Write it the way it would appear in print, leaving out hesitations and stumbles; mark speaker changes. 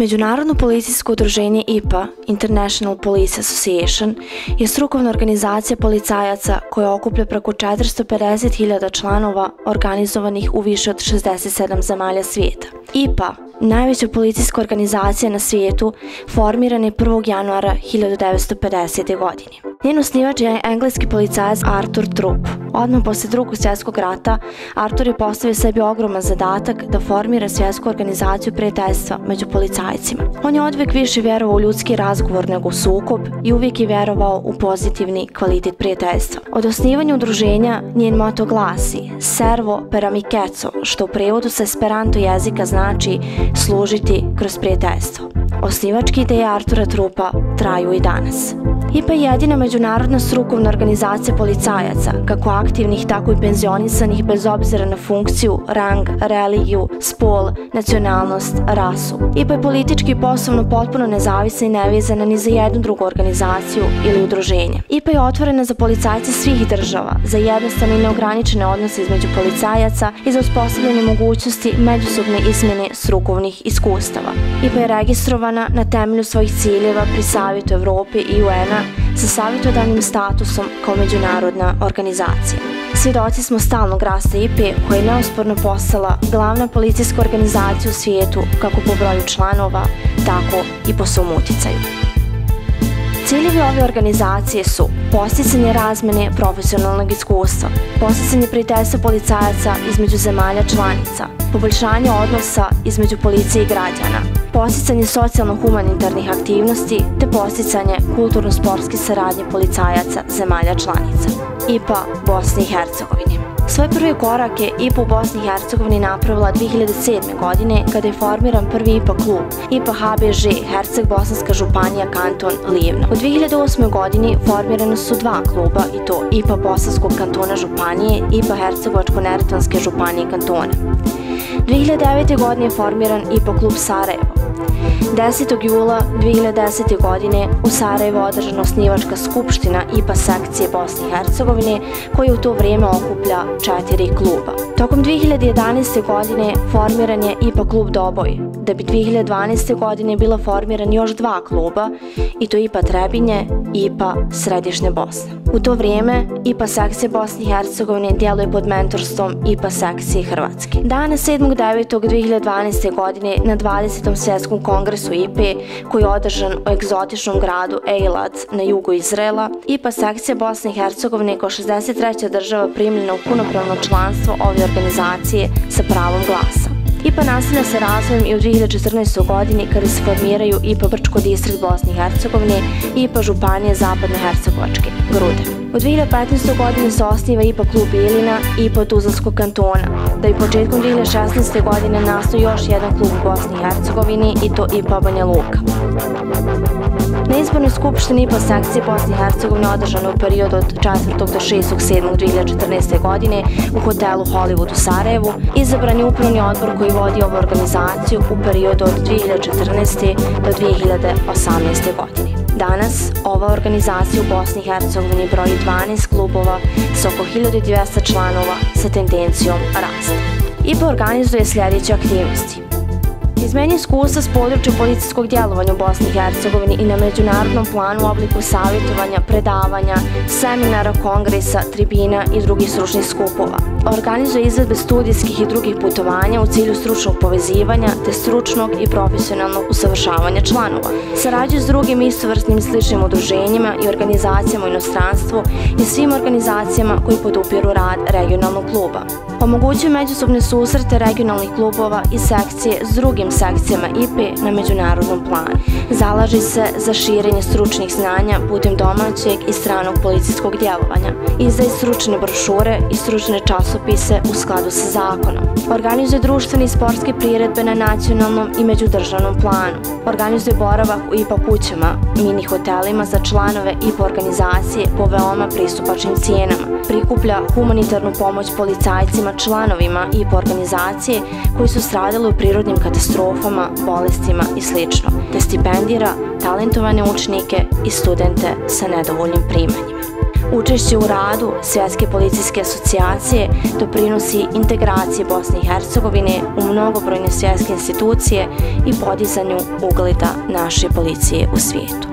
Speaker 1: Međunarodno policijsko udruženje IPA, International Police Association, je strukovna organizacija policajaca koja okuplja preko 450.000 članova organizovanih u više od 67 zemalja svijeta. IPA, najveća policijska organizacija na svijetu, formiran je 1. januara 1950. godine. Njen osnivač je engleski policajac Arthur Throop. Odmah posle Drugog svjetskog rata, Arthur je postavio sebi ogroman zadatak da formira svjetsku organizaciju prijateljstva među policajcima. On je odvijek više vjerovao u ljudski razgovor nego u sukob i uvijek je vjerovao u pozitivni kvalitet prijateljstva. Od osnivanja udruženja njen moto glasi Servo per amichezzo, što u prevodu sa esperanto jezika znači služiti kroz prijateljstvo. Osnivačke ideje Artura Thropa traju i danas. IPA je jedina međunarodna strukovna organizacija policajaca, kako aktivnih, tako i penzionisanih, bez obzira na funkciju, rang, religiju, spol, nacionalnost, rasu. IPA je politički i poslovno potpuno nezavisna i nevezana ni za jednu drugu organizaciju ili udruženje. IPA je otvorena za policajce svih država, za jednostavne i neograničene odnose između policajaca i za uspostavljanje mogućnosti međusobne izmjene strukovnih iskustava. IPA je registrovana na temelju svojih ciljeva pri Savjetu Evrope i UN-a sa savjetodavnim statusom kao međunarodna organizacija. Svjedoci smo stalnog rasta IPA koja je neosporno postala glavna policijska organizacija u svijetu kako po broju članova, tako i po svom uticaju. Ciljevi ove organizacije su podsticanje razmjene profesionalnog iskustva, podsticanje prijateljstva policajaca između zemalja članica, poboljšanje odnosa između policije i građana, podsticanje socijalno-humanitarnih aktivnosti te podsticanje kulturno-sportske saradnje policajaca zemalja članica. IPA Bosne i Hercegovine. Svoje prve korake IPA u Bosni i Hercegovini napravila 2007. godine kada je formiran prvi IPA klub, IPA HBŽ, Herceg-Bosanska županija, kanton Livno. U 2008. godini formirane su dva kluba i to IPA Bosanskog kantona županije i IPA Hercegovačko-Neretvanske županije kantona. 2009. godine je formiran IPA klub Sarajevo. 10. jula 2010. godine u Sarajevo održana osnivačka skupština IPA sekcije Bosne i Hercegovine koja u to vrijeme okuplja 4 kluba. Tokom 2011. godine formiran je IPA klub Doboj, da bi 2012. godine bila formiran još dva kluba i to IPA Trebinje i IPA Središnje Bosne. U to vrijeme IPA sekcija Bosne i Hercegovine djeluje pod mentorstvom IPA sekcije Hrvatske. Dana 7.9.2012. godine na 20. svjetskom kongresu IPA koji je održan u egzotičnom gradu Eilat na jugu Izraela, IPA sekcija Bosne i Hercegovine kao 63. država primljena u punopravno članstvo ove organizacije sa pravom glasa. IPA nastavlja se razvojem i u 2014. godini kada se formiraju IPA Brčko distrikt Bosne i Hercegovine i IPA Županije Zapadno-Hercegovačke, Grude. U 2015. godini se osniva IPA klub Bijeljina i IPA Tuzlanskog kantona, da bi početkom 2016. godine nastao još jedan klub u Bosni i Hercegovini i to IPA Banja Luka. Na izbornoj skupštini IPA sekcije Bosne i Hercegovine održano u periodu od 4. do 6.7.2014. godine u hotelu Hollywood u Sarajevu izabran je upravni odbor koji vodi ovu organizaciju u periodu od 2014. do 2018. godine. Danas ova organizacija u Bosni i Hercegovini broji 12 klubova s oko 1200 članova sa tendencijom rasta. IPA organizuje sljedeće aktivnosti. Izmenje iskustva s područja policijskog djelovanja u Bosni i Hercegovini i na međunarodnom planu u obliku savjetovanja, predavanja, seminara, kongresa, tribina i drugih stručnih skupova. Organizuje izvedbe studijskih i drugih putovanja u cilju stručnog povezivanja te stručnog i profesionalnog usavršavanja članova. Sarađuje s drugim istovrsnim i sličnim udruženjima i organizacijama u inostranstvu i svim organizacijama koji podupiru rad regionalnog kluba. Omogućuje međusobne susrete regionalnih klubova i sekcije s drugim sekcijama IPA na međunarodnom planu. Zalaže se za širenje stručnih znanja putem domaćeg i stranog policijskog djelovanja. Izdaje stručne brošure i stručne časopise u skladu sa zakonom. Organizuje društvene i sportske priredbe na nacionalnom i međudržavnom planu. Organizuje boravak u IPA kućama, mini hotelima za članove IPA organizacije po veoma pristupačnim cijenama. Prikuplja humanitarnu pomoć policajcima članovima IPA organizacije koji su stradali u prirodnim katastrofama, bolestima i sl. Te stipendira talentovane učenike i studente sa nedovoljnim primanjima. Učešće u radu Svjetske policijske asocijacije doprinosi integraciji Bosne i Hercegovine u mnogobrojne svjetske institucije i podizanju ugleda naše policije u svijetu.